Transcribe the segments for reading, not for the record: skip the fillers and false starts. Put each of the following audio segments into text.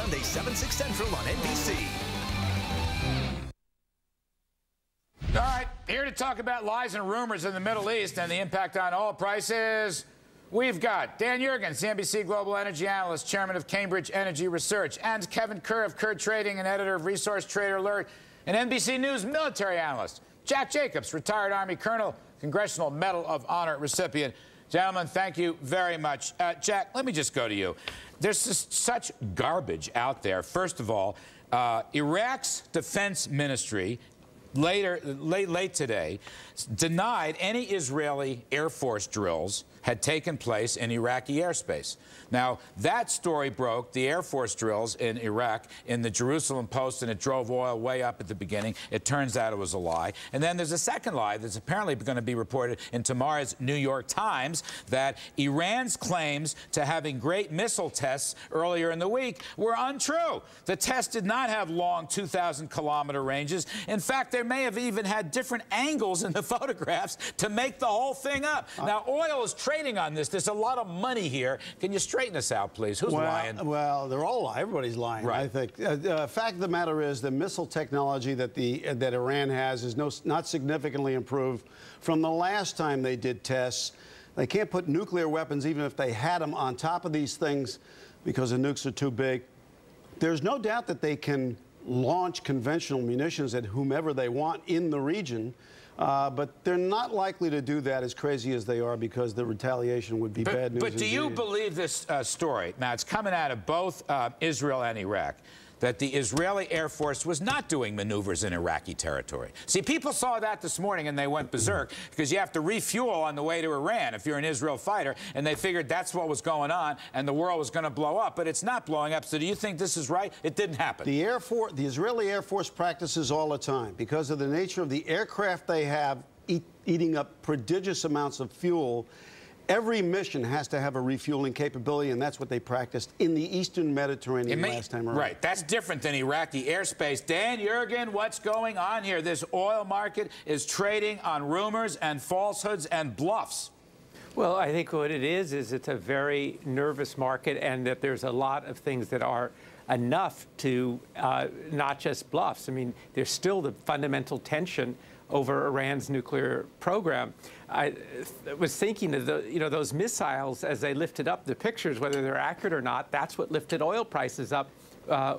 Sunday, 7, 6 Central on NBC. All right, here to talk about lies and rumors in the Middle East and the impact on oil prices, we've got Dan Jurgens, CNBC Global Energy Analyst, Chairman of Cambridge Energy Research, and Kevin Kerr of Kerr Trading and editor of Resource Trader Alert, and NBC News military analyst. Jack Jacobs, retired Army Colonel, Congressional Medal of Honor recipient. Gentlemen, thank you very much. Jack, let me just go to you. There's just such garbage out there. First of all, Iraq's defense ministry late today denied any Israeli Air Force drills had taken place in Iraqi airspace. Now, that story broke, the Air Force drills in Iraq, in the Jerusalem Post, and it drove oil way up at the beginning. It turns out it was a lie. And then there's a second lie that's apparently going to be reported in tomorrow's New York Times, that Iran's claims to having great missile tests earlier in the week were untrue. The test did not have long 2,000-kilometer ranges. In fact, they may have even had different angles in the photographs to make the whole thing up. Now, oil is trading on this. There's a lot of money here. Can you straighten us out, please? Who's lying? Well, they're all lying. Everybody's lying, right. I think. Fact of the matter is the missile technology that Iran has is not significantly improved from the last time they did tests. They can't put nuclear weapons, even if they had them, on top of these things because the nukes are too big. There's no doubt that they can launch conventional munitions at whomever they want in the region. But they're not likely to do that, as crazy as they are, because the retaliation would be bad news. But do you believe this story? Now, it's coming out of both Israel and Iraq, that the Israeli Air Force was not doing maneuvers in Iraqi territory. See, people saw that this morning and they went berserk because you have to refuel on the way to Iran if you're an Israel fighter, and they figured that's what was going on and the world was going to blow up, but it's not blowing up. So do you think this is right? It didn't happen. The Israeli Air Force practices all the time because of the nature of the aircraft they have eating up prodigious amounts of fuel. Every mission has to have a refueling capability, and that's what they practiced in the Eastern Mediterranean last time around. Right. That's different than Iraqi airspace. Dan Jurgen, what's going on here? This oil market is trading on rumors and falsehoods and bluffs. Well, I think what it is it's a very nervous market, and that there's a lot of things that are enough to not just bluffs. I mean, there's still the fundamental tension over Iran's nuclear program. I was thinking of those missiles as they lifted up the pictures, whether they're accurate or not. That's what lifted oil prices up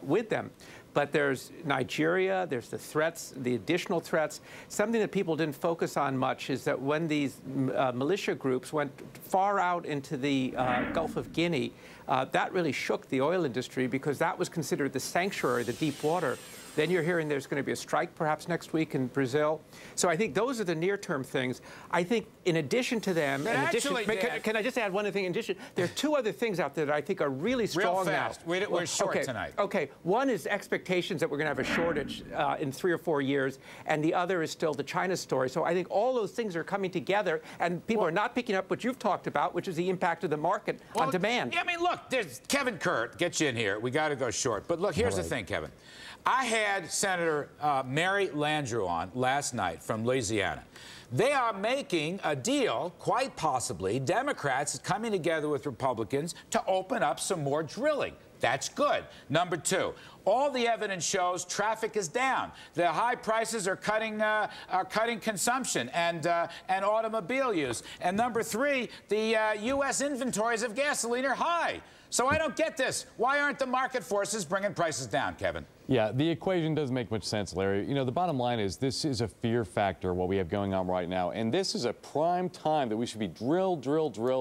with them. But there's Nigeria, there's the threats, the additional threats. Something that people didn't focus on much is that when these militia groups went far out into the Gulf of Guinea, that really shook the oil industry because that was considered the sanctuary, the deep water. Then you're hearing there's going to be a strike perhaps next week in Brazil. So I think those are the near-term things. I think in addition to them, can I just add one other thing? In addition, there are two other things out there that I think are really strong Real fast. now. We're short tonight. Okay. One is expectations that we're going to have a shortage in 3 or 4 years, and the other is still the China story. So I think all those things are coming together, and people are not picking up what you've talked about, which is the impact of the market on demand. Yeah, I mean, look, there's Kevin Kerr. Get you in here. We got to go short. But look, here's the thing, Kevin. I had Senator Mary Landrieu on last night from Louisiana. They are making a deal, quite possibly, Democrats coming together with Republicans to open up some more drilling. That's good. Number two, all the evidence shows traffic is down. The high prices are cutting consumption and automobile use. And number three, the U.S. inventories of gasoline are high. So I don't get this. Why aren't the market forces bringing prices down, Kevin? Yeah, the equation doesn't make much sense, Larry. You know, the bottom line is this is a fear factor, what we have going on right now. And this is a prime time that we should be drill,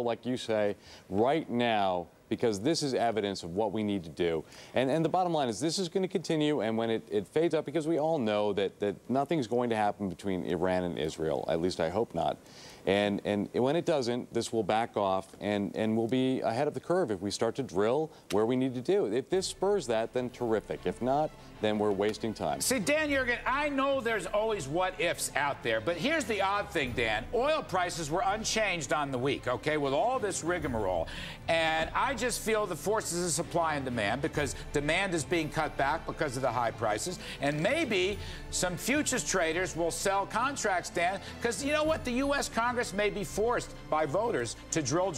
like you say, right now, because this is evidence of what we need to do. And the bottom line is this is going to continue, and when it fades up, because we all know that nothing's going to happen between Iran and Israel, at least I hope not. And when it doesn't, this will back off, and we'll be ahead of the curve if we start to drill where we need to do. If this spurs that, then terrific. If not, then we're wasting time. See, Dan Jurgen, I know there's always what-ifs out there, but here's the odd thing, Dan. Oil prices were unchanged on the week, okay, with all this rigmarole. And I just feel the forces of supply and demand, because demand is being cut back because of the high prices. And maybe some futures traders will sell contracts, Dan, because you know what? The U.S. Congress may be forced by voters to drill.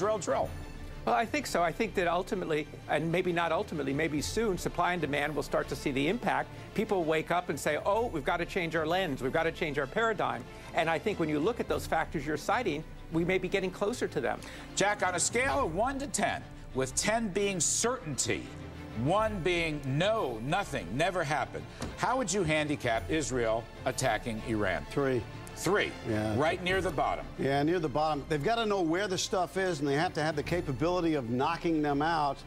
Well, I think so. I think that ultimately, and maybe not ultimately, maybe soon, supply and demand will start to see the impact. People wake up and say, oh, we've got to change our lens. We've got to change our paradigm. And I think when you look at those factors you're citing, we may be getting closer to them. Jack, on a scale of 1 to 10, with 10 being certainty, 1 being no, nothing, never happened, how would you handicap Israel attacking Iran? 3. 3. Yeah. Right near the bottom. Yeah, near the bottom. They've got to know where the stuff is, and they have to have the capability of knocking them out.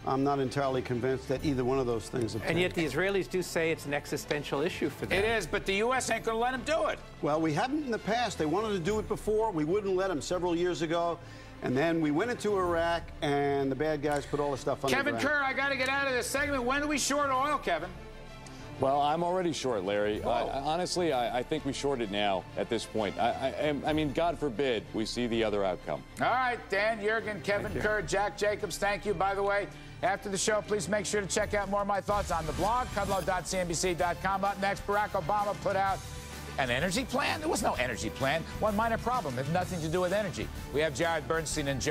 I'm not entirely convinced that either one of those things are. And yet the Israelis do say it's an existential issue for them. It is, but the U.S. ain't going to let them do it. Well, we haven't in the past. They wanted to do it before. We wouldn't let them several years ago. And then we went into Iraq, and the bad guys put all the stuff on Kevin Kerr, I got to get out of this segment. When do we short oil, Kevin? Well, I'm already short, Larry. Honestly, I think we short it now at this point. I mean, God forbid we see the other outcome. All right, Dan Jurgen, Kevin Kerr, Jack Jacobs, thank you. By the way, after the show, please make sure to check out more of my thoughts on the blog, kudlow.cnbc.com. Up next, Barack Obama put out an energy plan? There was no energy plan. One minor problem. It had nothing to do with energy. We have Jared Bernstein and Jerry.